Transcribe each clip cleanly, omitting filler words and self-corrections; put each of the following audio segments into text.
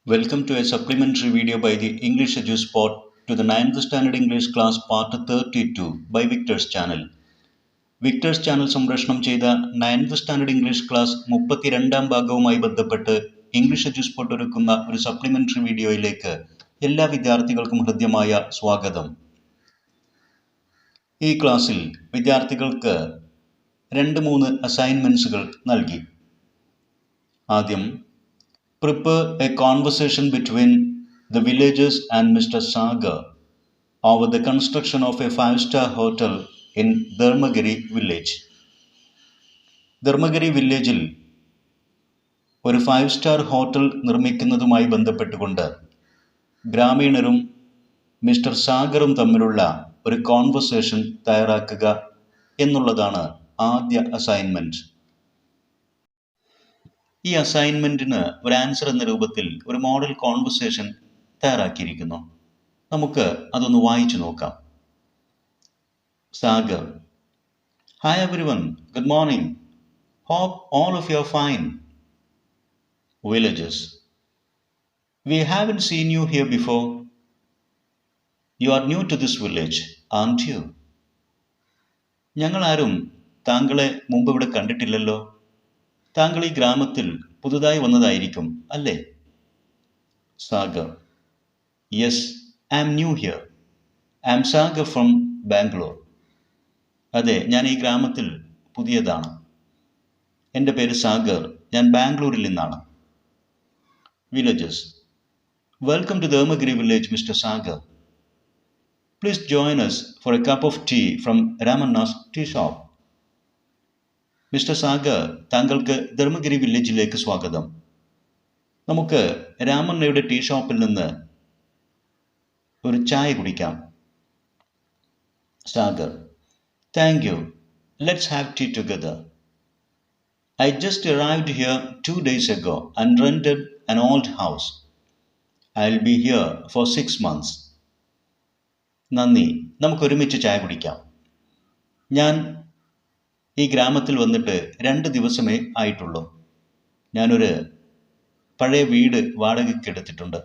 Welcome to a supplementary video by the English EduSpot to the 9th Standard English Class Part 32 by Victor's Channel. Victers channel സംപ്രേഷണം ചെയ്ത 9th standard English class 32ാം ഭാഗവുമായി ബന്ധപ്പെട്ട് English എഡ്യൂസ്പോട്ട് ഒരുക്കുന്ന ഒരു supplementary വീഡിയോയിലേക്ക് എല്ലാ വിദ്യാർത്ഥികൾക്കും ഹൃദ്യമായ സ്വാഗതം. ഈ ക്ലാസ്സിൽ വിദ്യാർത്ഥികൾക്ക് 2-3 അസൈൻമെന്റ്സുകൾ നൽകി. ആദ്യം prepare a conversation between the villagers and Mr. Sagar over the construction of a 5-star hotel in Dharmagiri village. Dharmagiri വില്ലേജിൽ ഒരു 5-സ്റ്റാർ ഹോട്ടൽ നിർമ്മിക്കുന്നതുമായി ബന്ധപ്പെട്ടുകൊണ്ട് ഗ്രാമീണരും മിസ്റ്റർ സാഗറും തമ്മിലുള്ള ഒരു കോൺവെർസേഷൻ തയ്യാറാക്കുക എന്നുള്ളതാണ് ആദ്യ അസൈൻമെന്റ്. ഈ അസൈൻമെന്റിന് ഒരു ആൻസർ എന്ന രൂപത്തിൽ ഒരു മോഡൽ കോൺവെർസേഷൻ തയ്യാറാക്കിയിരിക്കുന്നു. നമുക്ക് അതൊന്ന് വായിച്ചു നോക്കാം. Sagar: hi everyone, good morning, hope all of you are fine. Villagers: we haven't seen you here before. You are new to this village, aren't you? ഞങ്ങളാരും താങ്കളെ മുമ്പ് ഇവിടെ കണ്ടിട്ടില്ലല്ലോ. താങ്കൾ ഈ ഗ്രാമത്തിൽ പുതുതായി വന്നതായിരിക്കും അല്ലേ? Sagar: yes, I am new here. I am Sagar from Bangalore. അതെ, ഞാൻ ഈ ഗ്രാമത്തിൽ പുതിയതാണ്. എൻ്റെ പേര് സാഗർ, ഞാൻ ബാംഗ്ലൂരിൽ നിന്നാണ്. Villagers: welcome to Dharmagiri village mister Sagar. Please join us for a cup of tea from Ramanna's tea shop. Mister Sagar, താങ്കൾക്ക് ധർമ്മഗിരി വില്ലേജിലേക്ക് സ്വാഗതം. നമുക്ക് രാമണ്ണയുടെ ടീ ഷോപ്പിൽ നിന്ന് ഒരു ചായ കുടിക്കാം. Sagar: thank you, let's have tea together. I just arrived here 2 days ago and rented an old house. I'll be here for 6 months. നന്ദി, നമുക്ക് ഒരുമിച്ച് ചായ കുടിക്കാം. ഞാൻ ഈ ഗ്രാമത്തിൽ വന്നിട്ട് 2 ദിവസമേ ആയിട്ടുള്ളൂ. ഞാനൊരു പഴയ വീട് വാടകയ്ക്ക് എടുത്തിട്ടുണ്ട്.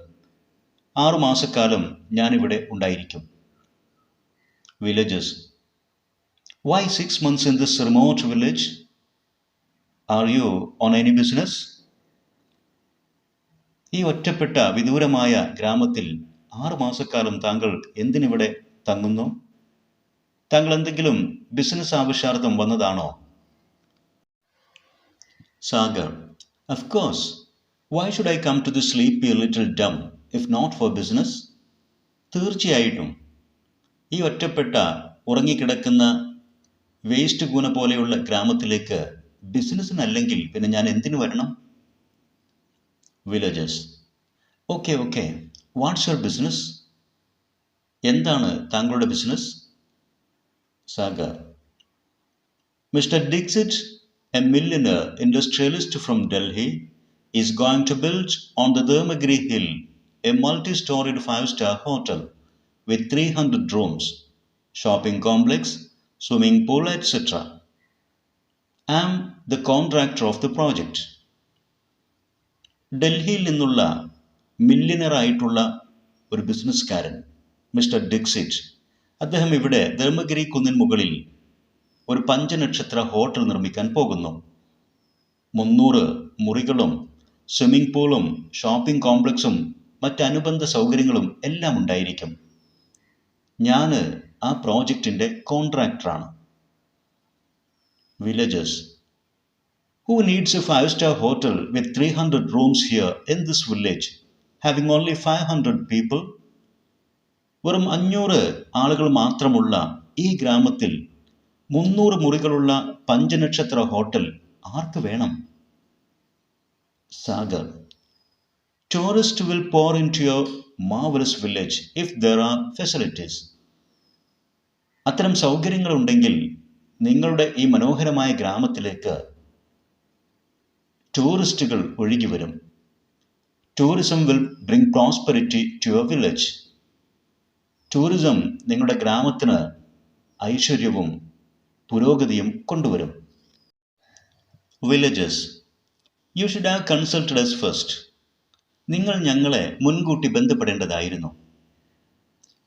6 മാസക്കാലം ഞാനിവിടെ ഉണ്ടായിരിക്കും. Villagers: why 6 months in this remote village? Are you on any business? ഈ ഒറ്റപ്പെട്ട വിദൂരമായ ഗ്രാമത്തിൽ 6 മാസക്കാലം താങ്കൾ എന്തിനിവിടെ തങ്ങുന്നു? താങ്കൾ എന്തെങ്കിലും ബിസിനസ് ആവശ്യാർത്ഥം വന്നതാണോ? Sagar: of course. Why should I come to this sleepy little dump if not for business? തീർച്ചയായിട്ടും. ഈ ഒറ്റപ്പെട്ട ഉറങ്ങിക്കിടക്കുന്ന വേസ്റ്റ് കൂന പോലെയുള്ള ഗ്രാമത്തിലേക്ക് ബിസിനസ്സിനല്ലെങ്കിൽ പിന്നെ ഞാൻ എന്തിനു വരണം? Villagers: okay, what's your business? എന്താണ് താങ്കളുടെ business? Sagar: Mr. Dixit, a millionaire industrialist from Delhi, is going to build on the Dharmagiri Hill a multi-storied 5-star hotel with 300 rooms, shopping complex, swimming pool, etc. I am the contractor of the project. ഡൽഹിയിൽ നിന്നുള്ള millionaire ആയിട്ടുള്ള ഒരു ബിസിനസ്സുകാരൻ mister Dixit, അദ്ദേഹം ഇവിടെ ധർമ്മഗിരി കുന്നിൻ മുകളിൽ ഒരു 5-നക്ഷത്ര hotel നിർമ്മിക്കാൻ പോകുന്നു. 300 മുറികളും സ്വിമ്മിംഗ് പൂളും ഷോപ്പിംഗ് കോംപ്ലക്സും മറ്റനുബന്ധ സൗകര്യങ്ങളും എല്ലാം ഉണ്ടായിരിക്കും. ഞാൻ ആ പ്രോജക്റ്റിൻ്റെ കോൺട്രാക്ടറാണ്. Villagers: who needs a 5-star hotel with 300 rooms here in this village, having only 500 people? വെറും 500 ആളുകൾ മാത്രമുള്ള ഈ ഗ്രാമത്തിൽ 300 മുറികളുള്ള 5-നക്ഷത്ര ഹോട്ടൽ ആർക്ക് വേണം? Sagar: tourist will pour into your marvelous village if there are facilities. അത്തരം സൗകര്യങ്ങളുണ്ടെങ്കിൽ നിങ്ങളുടെ ഈ മനോഹരമായ ഗ്രാമത്തിലേക്ക് ടൂറിസ്റ്റുകൾ ഒഴുകി വരും. Tourism will bring prosperity to your village. Tourism നിങ്ങളുടെ ഗ്രാമത്തിന് ഐശ്വര്യവും പുരോഗതിയും കൊണ്ടുവരും. Villagers: You should have consulted us first. നിങ്ങൾ ഞങ്ങളെ മുൻകൂട്ടി ബന്ധപ്പെടേണ്ടതായിരുന്നു.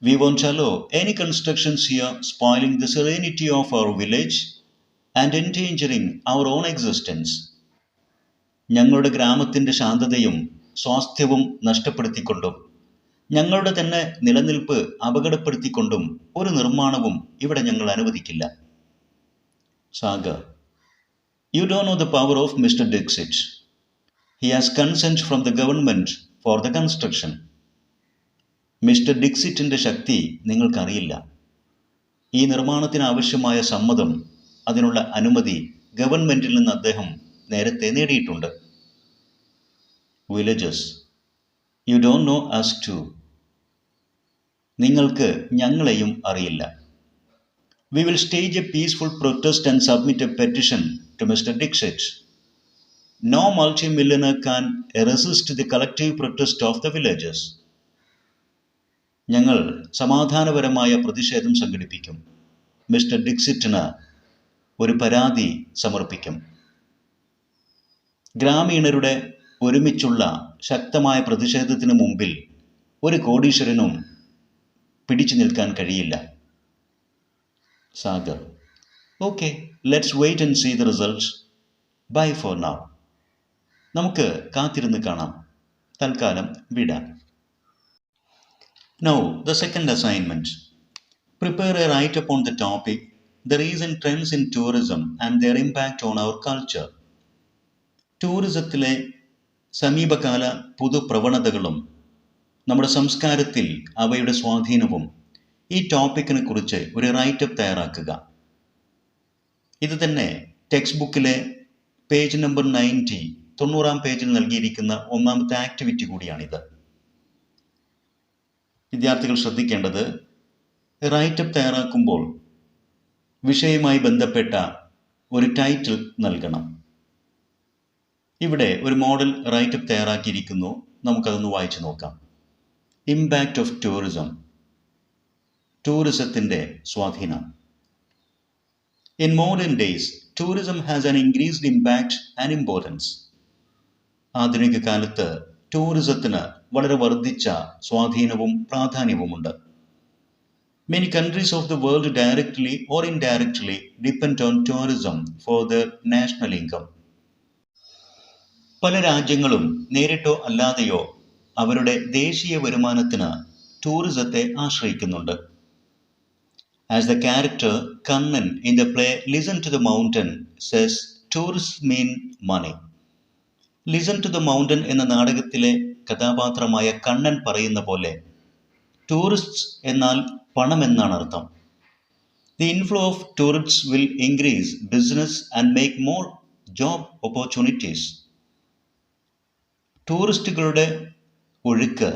We won't allow any constructions here spoiling the serenity of our village and endangering our own existence. ഞങ്ങളുടെ ഗ്രാമത്തിൻ്റെ ശാന്തതയും സ്വാസ്ഥ്യവും നഷ്ടപ്പെടുത്തിക്കൊണ്ടും ഞങ്ങളുടെ തന്നെ നിലനിൽപ്പ് അപകടപ്പെടുത്തിക്കൊണ്ടും ഒരു നിർമ്മാണവും ഇവിടെ ഞങ്ങൾ അനുവദിക്കില്ല. Sagar: You don't know the power of Mr. Dixit. He has consent from the government for the construction. Mister ഡിക്സിറ്റിൻ്റെ ശക്തി നിങ്ങൾക്കറിയില്ല. ഈ നിർമ്മാണത്തിന് ആവശ്യമായ സമ്മതം, അതിനുള്ള അനുമതി ഗവൺമെൻറ്റിൽ നിന്ന് അദ്ദേഹം നേരത്തെ നേടിയിട്ടുണ്ട്. Villages: you don't know us too. നിങ്ങൾക്ക് ഞങ്ങളെയും അറിയില്ല. We will stage a peaceful protest and submit a petition to mister Dixit. No multi millionaire can resist the collective protest of the villages. ഞങ്ങൾ സമാധാനപരമായ പ്രതിഷേധം സംഘടിപ്പിക്കും. മിസ്റ്റർ ഡിക്സിറ്റിന് ഒരു പരാതി സമർപ്പിക്കും. ഗ്രാമീണരുടെ ഒരുമിച്ചുള്ള ശക്തമായ പ്രതിഷേധത്തിന് മുമ്പിൽ ഒരു കോടീശ്വരനും പിടിച്ചു നിൽക്കാൻ കഴിയില്ല. Sagar: okay, let's wait and see the results. Bye for now. നമുക്ക് കാത്തിരുന്ന് കാണാം. തൽക്കാലം വിടാം. Now, the second assignment. Prepare a write-up on the topic, the recent trends in tourism and their impact on our culture. ടൂറിസത്തിലെ സമീപകാല പുതുപ്രവണതകളും നമ്മുടെ സംസ്കാരത്തിൽ അവയുടെ സ്വാധീനവും ഈ ടോപ്പിക്കിനെ കുറിച്ച് ഒരു റൈറ്റപ്പ് തയ്യാറാക്കുക. ഇത് തന്നെ ടെക്സ്റ്റ് ബുക്കിലെ പേജ് നമ്പർ 90 പേജിൽ നൽകിയിരിക്കുന്ന ഒന്നാമത്തെ ആക്ടിവിറ്റി കൂടിയാണിത്. വിദ്യാർത്ഥികൾ ശ്രദ്ധിക്കേണ്ടത്, റൈറ്റപ്പ് തയ്യാറാക്കുമ്പോൾ വിഷയവുമായി ബന്ധപ്പെട്ട ഒരു ടൈറ്റിൽ നൽകണം. ഇവിടെ ഒരു മോഡൽ റൈറ്റപ്പ് തയ്യാറാക്കിയിരിക്കുന്നു. നമുക്കതൊന്ന് വായിച്ചു നോക്കാം. Impact of tourism. ടൂറിസത്തിൻ്റെ സ്വാധീനം. In modern days tourism has an increased impact and importance. ആധുനിക കാലത്ത് ടൂറിസത്തിന് വളരെ വർദ്ധിച്ച സ്വാധീനവും പ്രാധാന്യവുമുണ്ട്. Many countries of the world directly or indirectly depend on tourism for their national income. പല രാജ്യങ്ങളും നേരിട്ടോ അല്ലാതെയോ അവരുടെ ദേശീയ വരുമാനത്തിന് ടൂറിസത്തെ ആശ്രയിക്കുന്നുണ്ട്. As the character Kannan in the play Listen to the Mountain says, tourists mean money. Listen to the mountain എന്ന നാടകത്തിലെ കഥാപാത്രമായ കണ്ണൻ പറയുന്ന പോലെ ടൂറിസ്റ്റ്സ് എന്നാൽ പണം എന്നാണ് അർത്ഥം. The inflow of tourists will increase business and make more job opportunities. ടൂറിസ്റ്റുകളുടെ ഒഴുക്ക്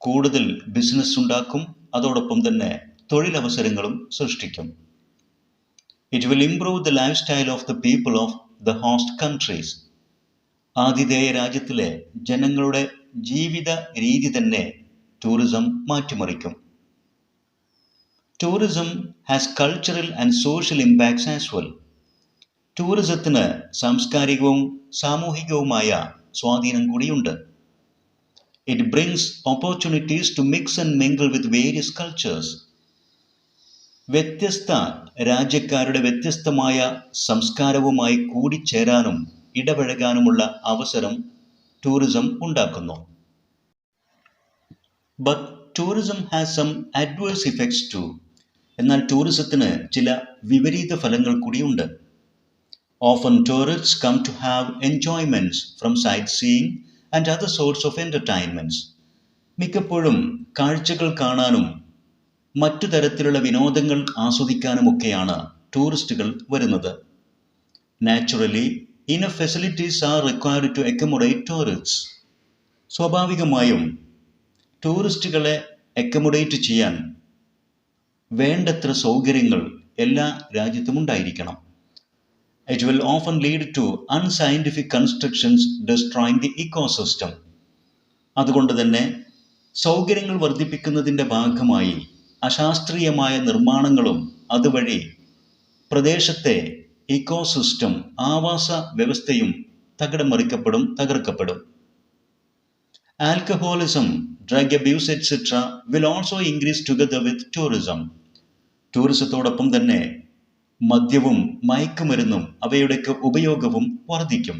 കൂടുതൽ ബിസിനസ് ഉണ്ടാക്കും, അതോടൊപ്പം തന്നെ തൊഴിലവസരങ്ങളും സൃഷ്ടിക്കും. It will improve the lifestyle of the people of the host countries. ആതിഥേയ രാജ്യത്തിലെ ജനങ്ങളുടെ ജീവിത രീതി തന്നെ ടൂറിസം മാറ്റിമറിക്കും. Tourism has cultural and social impacts as well. ടൂറിസത്തിന് സാംസ്കാരികവും സാമൂഹികവുമായ സ്വാധീനം കൂടിയുണ്ട്. It brings opportunities to mix and mingle with various cultures. വ്യത്യസ്ത രാജ്യക്കാരുടെ വ്യത്യസ്തമായ സംസ്കാരവുമായി കൂടിച്ചേരാനും ഇടപഴകാനുമുള്ള അവസരം ടൂറിസം ഉണ്ടാക്കുന്നു. But tourism has some adverse effects too. എന്നാൽ ടൂറിസത്തിന് ചില വിപരീത ഫലങ്ങൾ കൂടിയുണ്ട്. Often tourists come to have enjoyments from sightseeing and other sorts of entertainments. മിക്കപ്പോഴും കാഴ്ചകൾ കാണാനും മറ്റു തരത്തിലുള്ള വിനോദങ്ങൾ ആസ്വദിക്കാനുമൊക്കെയാണ് ടൂറിസ്റ്റുകൾ വരുന്നത്. Naturally enough facilities are required to accommodate tourists. സ്വാഭാവികമായും ടൂറിസ്റ്റുകളെ അക്കോമഡേറ്റ് ചെയ്യാൻ വേണ്ടത്ര സൗകര്യങ്ങൾ എല്ലാ രാജ്യത്തും ഉണ്ടായിരിക്കണം. It will often lead to unscientific constructions destroying the ecosystem. അതുകൊണ്ട് തന്നെ സൗകര്യങ്ങൾ വർദ്ധിപ്പിക്കുന്നതിൻ്റെ ഭാഗമായി അശാസ്ത്രീയമായ നിർമ്മാണങ്ങളും അതുവഴി പ്രദേശത്തെ ഇക്കോസിസ്റ്റം ആവാസ വ്യവസ്ഥയും തകിടം മറിക്കപ്പെടും, തകർക്കപ്പെടും. Alcoholism, drug abuse, etc. will also increase together with tourism. ടൂറിസത്തോടൊപ്പം തന്നെ മദ്യവും മയക്കുമരുന്നും അവയുടെയൊക്കെ ഉപയോഗവും വർദ്ധിക്കും.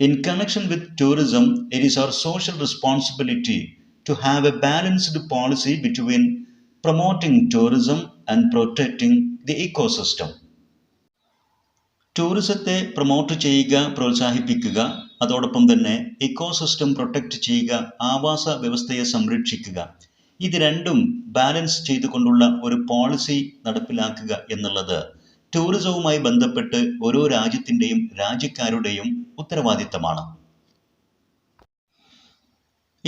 In connection with tourism, it is our social responsibility to have a balanced policy between promoting tourism and protecting the ecosystem. ടൂറിസത്തെ promote ചെയ്യുക, പ്രോത്സാഹിപ്പിക്കുക, അതോടൊപ്പം തന്നെ ഇക്കോസിസ്റ്റം പ്രൊട്ടക്റ്റ് ചെയ്യുക, ആവാസ വ്യവസ്ഥയെ സംരക്ഷിക്കുക, ഇത് രണ്ടും ബാലൻസ് ചെയ്തുകൊണ്ടുള്ള ഒരു പോളിസി നടപ്പിലാക്കുക എന്നുള്ളത് ടൂറിസവുമായി ബന്ധപ്പെട്ട് ഓരോ രാജ്യത്തിൻ്റെയും രാജ്യക്കാരുടെയും ഉത്തരവാദിത്തമാണ്.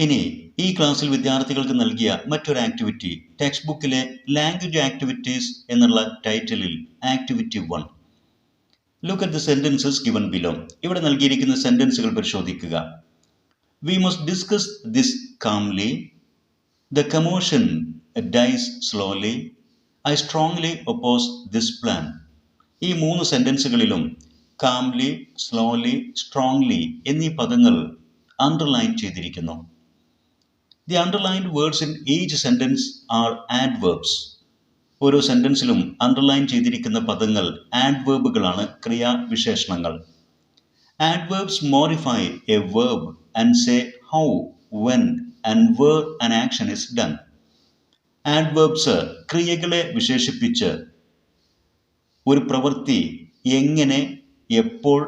ഇനി ഈ ക്ലാസ്സിൽ വിദ്യാർത്ഥികൾക്ക് നൽകിയ മറ്റൊരു ആക്ടിവിറ്റി ടെക്സ്റ്റ് ബുക്കിലെ ലാംഗ്വേജ് ആക്ടിവിറ്റീസ് എന്നുള്ള ടൈറ്റിലിൽ activity 1. Look at the sentences given below. ഇവിടെ നൽകിയിരിക്കുന്ന സെന്റൻസുകൾ പരിശോധിക്കുക. We must discuss this calmly. The commotion dies slowly. I strongly oppose this plan. ഈ 3 സെന്റൻസുകളിലും calmly, slowly, strongly എന്നീ പദങ്ങൾ അണ്ടർലൈൻ ചെയ്തിരിക്കുന്നു. The underlined words in each sentence are adverbs. ഓരോ സെന്റൻസിലും underline ചെയ്തിരിക്കുന്ന പദങ്ങൾ ആഡ്വേർബുകളാണ്, ക്രിയാവിശേഷണങ്ങൾ. Adverbs modify a verb and say how, when and where an action is done. Adverbs ക്രിയകളെ വിശേഷിപ്പിച്ച് ഒരു പ്രവൃത്തി എങ്ങനെ, എപ്പോൾ,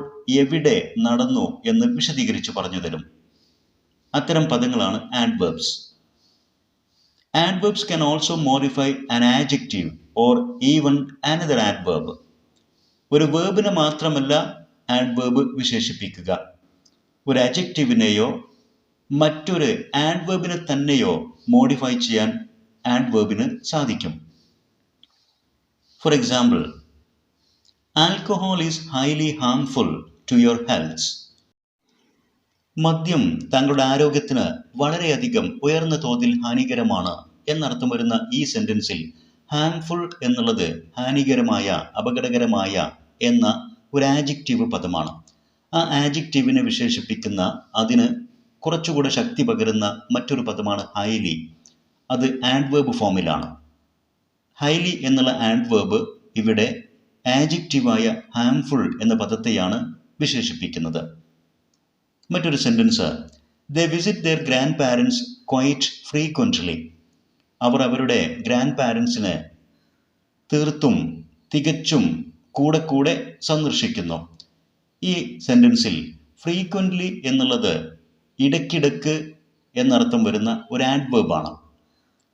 എവിടെ നടന്നു എന്ന് വിശദീകരിച്ച് പറഞ്ഞു തരും. അത്തരം പദങ്ങളാണ് adverbs. Adverbs can also modify an adjective or even another adverb. ഒരു വേർബിനെ മാത്രമല്ല ആഡ്വേർബ് വിശേഷിപ്പിക്കുക, ഒരു അഡ്ജക്റ്റീവിനെയോ മറ്റൊരു ആഡ്വേർബിനെ തന്നെയോ മോഡിഫൈ ചെയ്യാൻ ആഡ്വേർബിന് സാധിക്കും. For example, alcohol is highly harmful to your health. മദ്യം താങ്കളുടെ ആരോഗ്യത്തിന് വളരെയധികം ഉയർന്ന തോതിൽ ഹാനികരമാണ് എന്നർത്ഥം വരുന്ന ഈ സെന്റൻസിൽ ഹാംഫുൾ എന്നുള്ളത് ഹാനികരമായ, അപകടകരമായ എന്ന ഒരു ആഡ്ജക്റ്റീവ് പദമാണ്. ആ ആഡ്ജക്റ്റീവിനെ വിശേഷിപ്പിക്കുന്ന, അതിന് കുറച്ചുകൂടെ ശക്തി പകരുന്ന മറ്റൊരു പദമാണ് ഹൈലി. അത് ആഡ്വേർബ് ഫോമിലാണ്. ഹൈലി എന്നുള്ള ആഡ്വേർബ് ഇവിടെ ആഡ്ജക്റ്റീവായ ഹാംഫുൾ എന്ന പദത്തെയാണ് വിശേഷിപ്പിക്കുന്നത്. മറ്റൊരു sentence, they visit their grandparents quite frequently. അവർ അവരുടെ ഗ്രാൻഡ് പാരൻസിനെ തീർത്തും തികച്ചും കൂടെ കൂടെ സന്ദർശിക്കുന്നു. ഈ സെന്റൻസിൽ ഫ്രീക്വൻ്റ്ലി എന്നുള്ളത് ഇടയ്ക്കിടക്ക് എന്നർത്ഥം വരുന്ന ഒരു ആഡ്വേർബാണ്.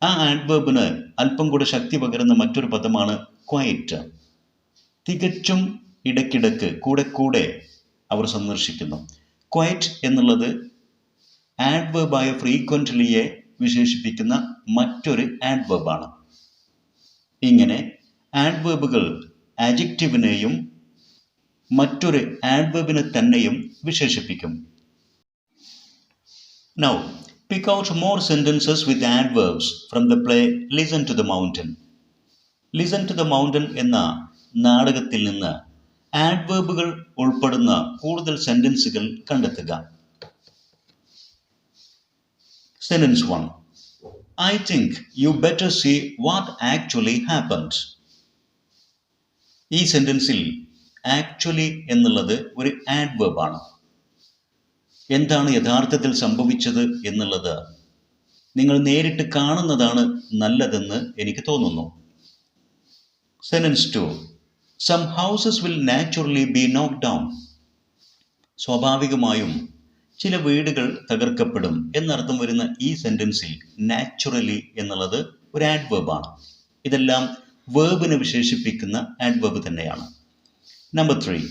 ആ ആഡ്വേർബിന് അല്പം കൂടെ ശക്തി പകരുന്ന മറ്റൊരു പദമാണ് ക്വൈറ്റ്. തികച്ചും ഇടയ്ക്കിടക്ക് കൂടെ കൂടെ അവർ സന്ദർശിക്കുന്നു. ക്വൈറ്റ് എന്നുള്ളത് ആഡ്വേർബായ ഫ്രീക്വൻ്റ്ലിയെ വിശേഷിപ്പിക്കുന്ന മറ്റൊരു ആഡ്വേർബാണ്. ഇങ്ങനെ ആഡ്വേർബുകൾ ആഡ്ജക്റ്റീവിനെയും മറ്റൊരു ആഡ്വേർബിനെ തന്നെയും വിശേഷിപ്പിക്കും. Now, pick out more sentences with adverbs from the play Listen to the Mountain. Listen to the Mountain എന്ന നാടകത്തിൽ നിന്ന് ആഡ്വേർബുകൾ ഉൾപ്പെടുന്ന കൂടുതൽ സെന്റൻസുകൾ കണ്ടെത്തുക. Sentence 1. I think you better see what actually happened. ഈ സെന്റൻസിൽ ആക്ച്വലി എന്നുള്ളത് ഒരു ആഡ്വേർബാണ്. എന്താണ് യഥാർത്ഥത്തിൽ സംഭവിച്ചത് എന്നുള്ളത് നിങ്ങൾ നേരിട്ട് കാണുന്നതാണ് നല്ലതെന്ന് എനിക്ക് തോന്നുന്നു. Sentence 2. Some houses will naturally be knocked down. സ്വാഭാവികമായും ചില വീടുകൾ തകർക്കപ്പെടും എന്നർത്ഥം വരുന്ന ഈ സെന്റൻസിൽ നാച്ചുറലി എന്നുള്ളത് ഒരു ആഡ്വേർബാണ്. ഇതെല്ലാം വേർബിനെ വിശേഷിപ്പിക്കുന്ന ആഡ്വേർബ് തന്നെയാണ്. Number 3.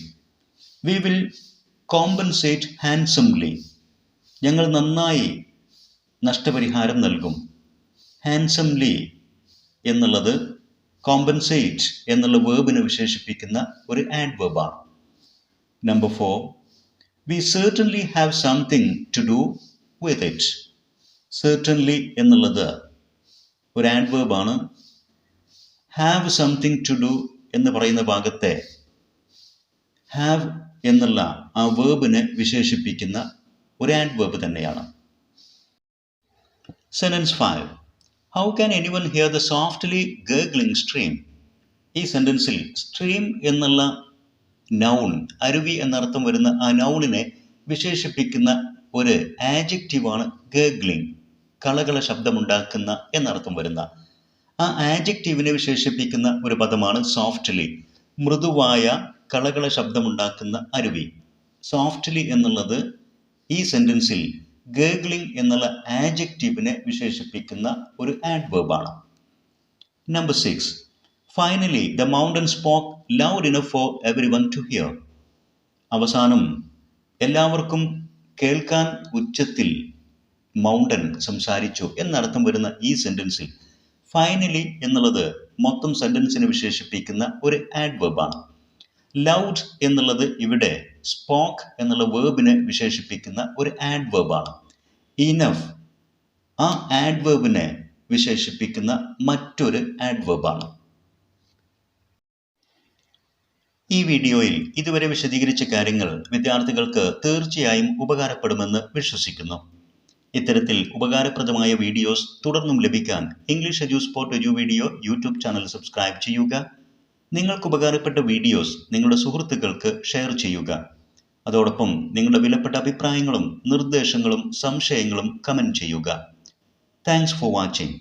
We will compensate handsomely. ഞങ്ങൾ നന്നായി നഷ്ടപരിഹാരം നൽകും. ഹാൻസംലി എന്നുള്ളത് കോമ്പൻസേറ്റ് എന്നുള്ള വേർബിനെ വിശേഷിപ്പിക്കുന്ന ഒരു ആഡ്വേർബാണ്. Number 4. We certainly have something to do with it. Certainly എന്നുള്ളത് ഒരു ആഡ്വേർബാണ്. have something to do എന്ന് പറയുന്ന ഭാഗത്തെ have എന്നുള്ള ആ വേർബിനെ വിശേഷിപ്പിക്കുന്ന ഒരു ആഡ്വേർബ് തന്നെയാണ്. Sentence 5. How can anyone hear the softly gurgling stream? ഈ സെൻറ്റൻസിൽ സ്ട്രീം എന്നുള്ള നൗൺ, അരുവി എന്നർത്ഥം വരുന്ന ആ നൗണിനെ വിശേഷിപ്പിക്കുന്ന ഒരു ആഡ്ജക്റ്റീവാണ് ഗർഗ്ലിംഗ്, കളകള ശബ്ദമുണ്ടാക്കുന്ന എന്നർത്ഥം വരുന്ന. ആ ആഡ്ജക്റ്റീവിനെ വിശേഷിപ്പിക്കുന്ന ഒരു പദമാണ് സോഫ്റ്റ്ലി, മൃദുവായ കളകള ശബ്ദമുണ്ടാക്കുന്ന അരുവി. സോഫ്റ്റ്ലി എന്നുള്ളത് ഈ സെൻറ്റൻസിൽ ഗർഗ്ലിംഗ് എന്നുള്ള ആഡ്ജക്റ്റീവിനെ വിശേഷിപ്പിക്കുന്ന ഒരു ആഡ്വേർബാണ്. Number 6. Finally, the mountain spoke loud enough for everyone to hear. അവസാനം എല്ലാവർക്കും കേൾക്കാൻ ഉച്ചത്തിൽ മൗണ്ടൻ സംസാരിച്ചു എന്നർത്ഥം വരുന്ന ഈ സെൻറ്റൻസിൽ ഫൈനലി എന്നുള്ളത് മൊത്തം സെൻറ്റൻസിനെ വിശേഷിപ്പിക്കുന്ന ഒരു ആഡ്വേർബാണ്. ലൗഡ് എന്നുള്ളത് ഇവിടെ സ്പോക്ക് എന്നുള്ള വേർബിനെ വിശേഷിപ്പിക്കുന്ന ഒരു ആഡ്വേർബാണ്. ഇനഫ് ആ ആഡ്വേർബിനെ വിശേഷിപ്പിക്കുന്ന മറ്റൊരു ആഡ്വേർബാണ്. ഈ വീഡിയോയിൽ ഇതുവരെ വിശദീകരിച്ച കാര്യങ്ങൾ വിദ്യാർത്ഥികൾക്ക് തീർച്ചയായും ഉപകാരപ്പെടുമെന്ന് വിശ്വസിക്കുന്നു. ഇത്തരത്തിൽ ഉപകാരപ്രദമായ വീഡിയോസ് തുടർന്നും ലഭിക്കാൻ English Edusport Edu video YouTube channel subscribe ചെയ്യുക. നിങ്ങൾക്ക് ഉപകാരപ്പെട്ട വീഡിയോസ് നിങ്ങളുടെ സുഹൃത്തുക്കൾക്ക് ഷെയർ ചെയ്യുക. അതോടൊപ്പം നിങ്ങളുടെ വിലപ്പെട്ട അഭിപ്രായങ്ങളും നിർദ്ദേശങ്ങളും സംശയങ്ങളും കമൻറ്റ് ചെയ്യുക. Thanks for watching.